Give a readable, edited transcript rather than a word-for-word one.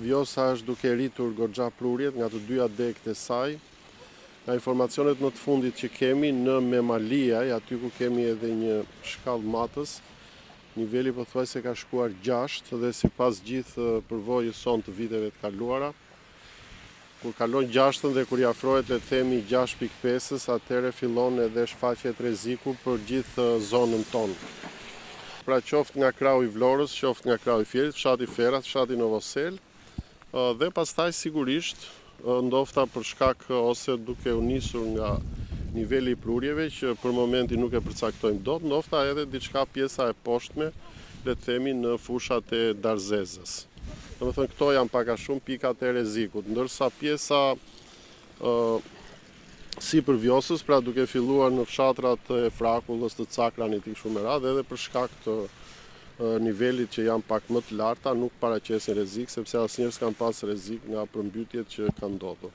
Vjosa është duke rritur goxha prurjet nga të dyja degët e saj. Nga informacionet më të fundit që kemi në Memaliaj, aty ku kemi edhe një shkallë matës, niveli pothuajse ka shkuar 6 dhe sipas gjithë përvojës son të viteve të kaluara, kur kalon 6 dhe kur i afrohet le të themi 6.5-s, atëherë fillon edhe shfaqet rreziku për gjithë zonën tonë. Pra qoftë nga krahu i Vlorës, qoftë nga krahu i Fierit, fshati Ferrat, fshati Novosel, dhe pastaj sigurisht ndofta për shkak ose duke u nisur nga niveli i prurjeve që për momentin nuk e përcaktojmë dot, ndofta edhe diçka pjesa e poshtme, le të themi në fushat e Darzezës. Domethënë këto janë pak a shumë pikat e rrezikut, ndërsa pjesa sipër Vjosës, pra duke filluar në fshatrat e Frakullës, të Cakranit kështu me radhë, edhe për shkak të nivelit që janë pak më të larta, nuk paraqesin rrezik sepse asnjëherë s'kan pas rrezik nga përmbytjet që kanë ndodhur.